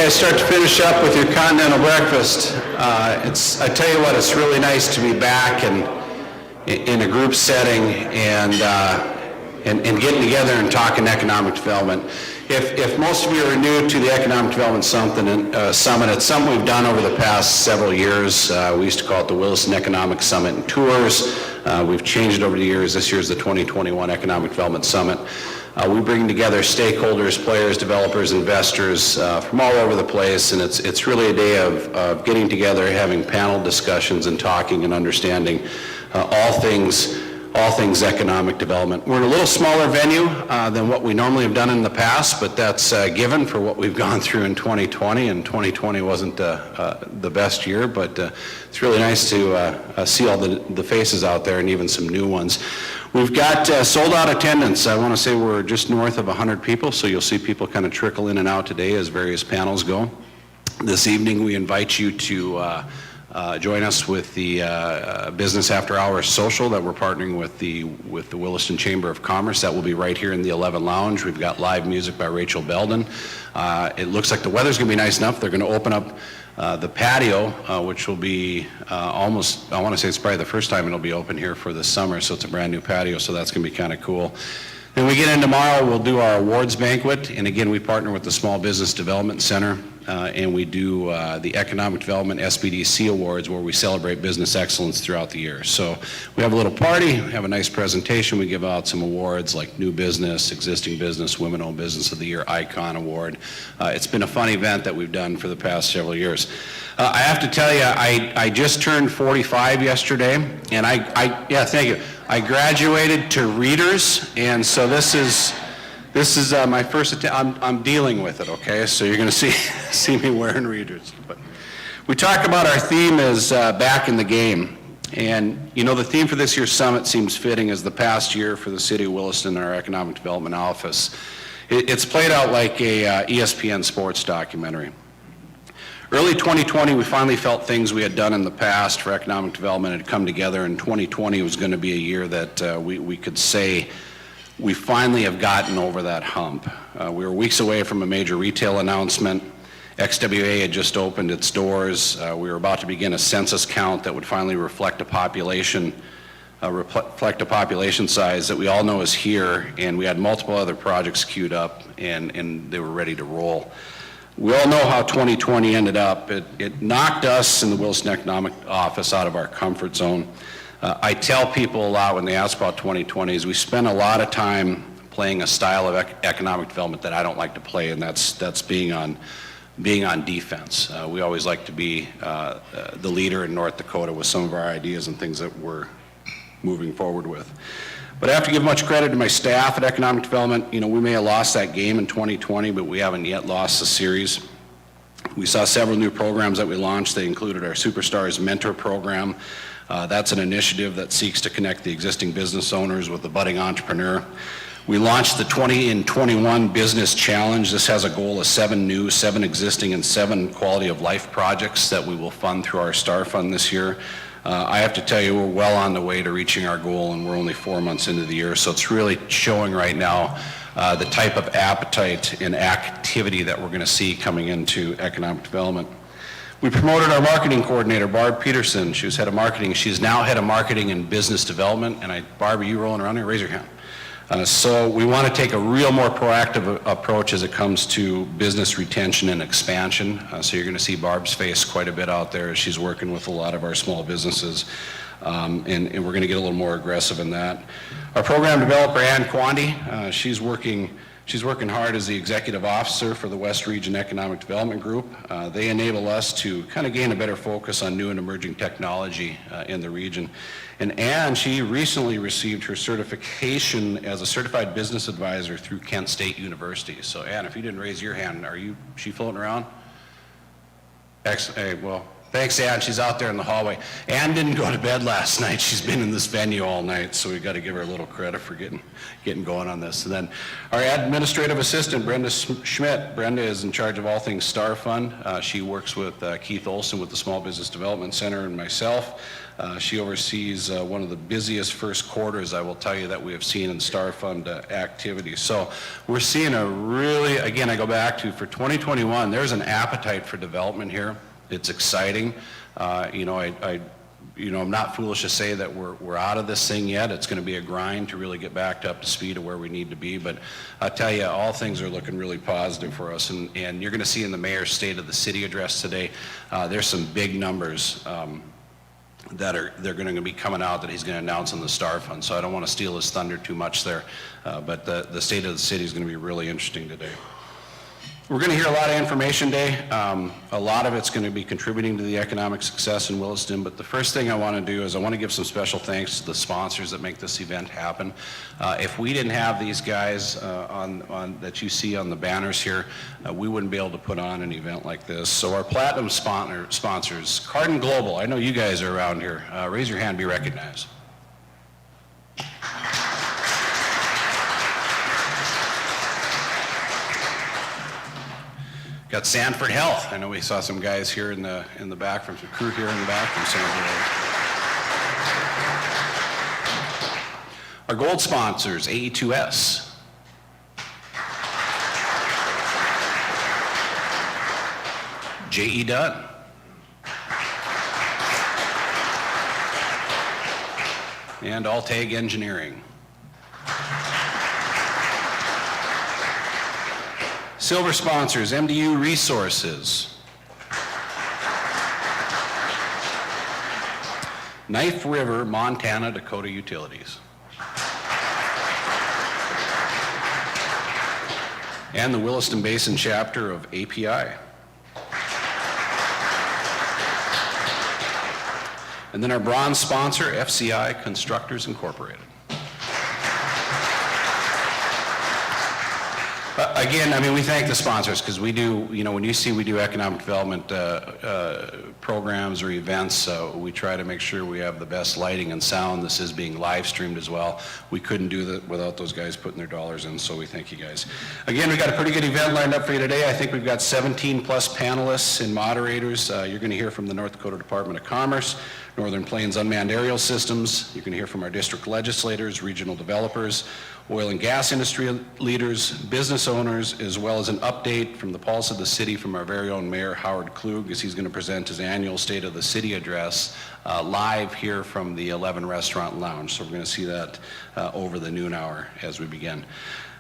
guys start to finish up with your continental breakfast. I tell you what, it's really nice to be back and in a group setting and getting together and talking economic development. If most of you are new to the Economic Development Summit, it's something we've done over the past several years. We used to call it the Williston Economic Summit and Tours. We've changed it over the years. This year's the 2021 Economic Development Summit. We bring together stakeholders, players, developers, investors from all over the place, and it's really a day of getting together, having panel discussions and talking and understanding all things economic development. We're in a little smaller venue than what we normally have done in the past, but that's given for what we've gone through in 2020, and 2020 wasn't the best year, but it's really nice to see all the faces out there and even some new ones. We've got sold out attendance. I want to say we're just north of 100 people, so you'll see people kind of trickle in and out today as various panels go. This evening we invite you to join us with the Business After Hours Social that we're partnering with the Williston Chamber of Commerce. That will be right here in the 11 Lounge. We've got live music by Rachel Belden. It looks like the weather's going to be nice enough. They're going to open up the patio, which will be almost, I want to say it's probably the first time it'll be open here for the summer, so it's a brand new patio, so that's going to be kind of cool. Then we get in tomorrow, we'll do our awards banquet, and again, we partner with the Small Business Development Center, and we do the Economic Development SBDC Awards, where we celebrate business excellence throughout the year. So we have a little party, we have a nice presentation, we give out some awards like New Business, Existing Business, Women-Owned Business of the Year, Icon Award. It's been a fun event that we've done for the past several years. I have to tell you, I just turned 45 yesterday, and yeah, thank you. I graduated to readers, and so this is my first attempt. I'm dealing with it, okay? So you're going to see me wearing readers. But we talk about our theme is back in the game, and you know the theme for this year's summit seems fitting as the past year for the City of Williston and our Economic Development Office. It's played out like a ESPN sports documentary. Early 2020, we finally felt things we had done in the past for economic development had come together, and 2020 was going to be a year that we could say we finally have gotten over that hump. We were weeks away from a major retail announcement. XWA had just opened its doors. We were about to begin a census count that would finally reflect a population size that we all know is here, and we had multiple other projects queued up, and they were ready to roll. We all know how 2020 ended up. It knocked us in the Williston Economic Office out of our comfort zone. I tell people a lot when they ask about 2020 is we spend a lot of time playing a style of economic development that I don't like to play, and that's being on defense. We always like to be the leader in North Dakota with some of our ideas and things that we're moving forward with. But I have to give much credit to my staff at Economic Development. You know, we may have lost that game in 2020, but we haven't yet lost the series. We saw several new programs that we launched. They included our Superstars Mentor Program. That's an initiative that seeks to connect the existing business owners with the budding entrepreneur. We launched the 20 in 21 Business Challenge. This has a goal of 7 new, 7 existing, and 7 quality of life projects that we will fund through our Star Fund this year. I have to tell you, we're well on the way to reaching our goal, and we're only 4 months into the year, so it's really showing right now the type of appetite and activity that we're going to see coming into economic development. We promoted our marketing coordinator, Barb Peterson. She was head of marketing. She's now head of marketing and business development, and Barb, are you rolling around here? Raise your hand. So we want to take a real more proactive approach as it comes to business retention and expansion. So you're going to see Barb's face quite a bit out there as she's working with a lot of our small businesses. And we're going to get a little more aggressive in that. Our program developer, Ann Quandy, she's working hard as the executive officer for the West Region Economic Development Group. They enable us to kind of gain a better focus on new and emerging technology in the region. And Ann, she recently received her certification as a certified business advisor through Kent State University. So Ann, if you didn't raise your hand, she floating around? Excellent. Hey, well, thanks, Ann. She's out there in the hallway. Ann didn't go to bed last night. She's been in this venue all night, so we've got to give her a little credit for getting going on this. And then our administrative assistant, Brenda Schmidt. Brenda is in charge of all things Star Fund. She works with Keith Olson with the Small Business Development Center and myself. She oversees one of the busiest first quarters, I will tell you, that we have seen in Star Fund activities. So we're seeing a really, again, I go back to, for 2021, there's an appetite for development here. It's exciting. I'm not foolish to say that we're out of this thing yet. It's going to be a grind to really get back up to speed of where we need to be. But I tell you, all things are looking really positive for us. And you're going to see in the mayor's State of the City address today, there's some big numbers they're going to be coming out that he's going to announce on the Star Fund. So I don't want to steal his thunder too much there. But the State of the City is going to be really interesting today. We're going to hear a lot of information today. A lot of it's going to be contributing to the economic success in Williston, but the first thing I want to do is I want to give some special thanks to the sponsors that make this event happen. If we didn't have these guys that you see on the banners here, we wouldn't be able to put on an event like this. So our platinum sponsors, Cardin Global, I know you guys are around here. Raise your hand, be recognized. Got Sanford Health. I know we saw some guys here in the back, from some crew here in the back from Sanford Health. Our gold sponsors, AE2S. J.E. Dunn. And Altag Engineering. Silver sponsors, MDU Resources. Knife River, Montana, Dakota Utilities. And the Williston Basin chapter of API. And then our bronze sponsor, FCI Constructors Incorporated. Again, I mean, we thank the sponsors because we do, when you see we do economic development programs or events, we try to make sure we have the best lighting and sound. This is being live streamed as well. We couldn't do that without those guys putting their dollars in, so we thank you guys. Again, we've got a pretty good event lined up for you today. I think we've got 17 plus panelists and moderators. You're going to hear from the North Dakota Department of Commerce, Northern Plains Unmanned Aerial Systems. You're going to hear from our district legislators, regional developers, oil and gas industry leaders, business owners, as well as an update from the pulse of the city from our very own Mayor Howard Klug, as he's going to present his annual State of the City address live here from the 11 Restaurant Lounge. So we're going to see that over the noon hour as we begin.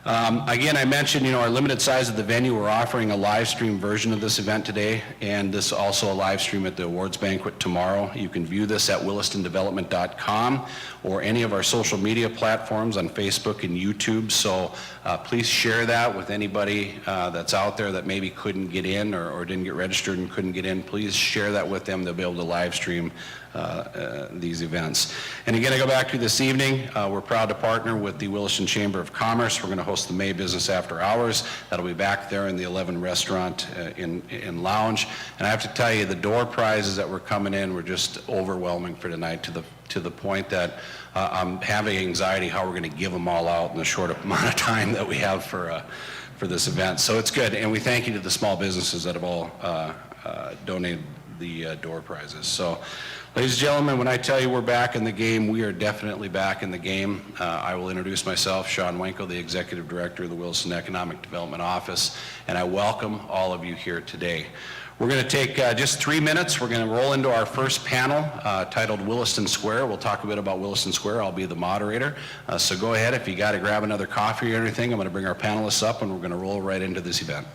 Again, I mentioned, our limited size of the venue. We're offering a live stream version of this event today, and this also a live stream at the awards banquet tomorrow. You can view this at willistondevelopment.com or any of our social media platforms on Facebook and YouTube. So please share that with anybody that's out there that maybe couldn't get in or didn't get registered and couldn't get in. Please share that with them. They'll be able to live stream these events. And again, I go back to this evening. We're proud to partner with the Williston Chamber of Commerce. We're going to host the May Business After Hours. That'll be back there in the 11 Restaurant in Lounge. And I have to tell you, the door prizes that were coming in were just overwhelming for tonight, to the point that I'm having anxiety how we're going to give them all out in the short amount of time that we have for this event. So it's good, and we thank you to the small businesses that have all donated the door prizes. So, ladies and gentlemen, when I tell you we're back in the game, we are definitely back in the game. I will introduce myself, Sean Wenko, the Executive Director of the Williston Economic Development Office, and I welcome all of you here today. We're going to take just 3 minutes. We're going to roll into our first panel titled Williston Square. We'll talk a bit about Williston Square. I'll be the moderator. So go ahead. If you got to grab another coffee or anything, I'm going to bring our panelists up and we're going to roll right into this event.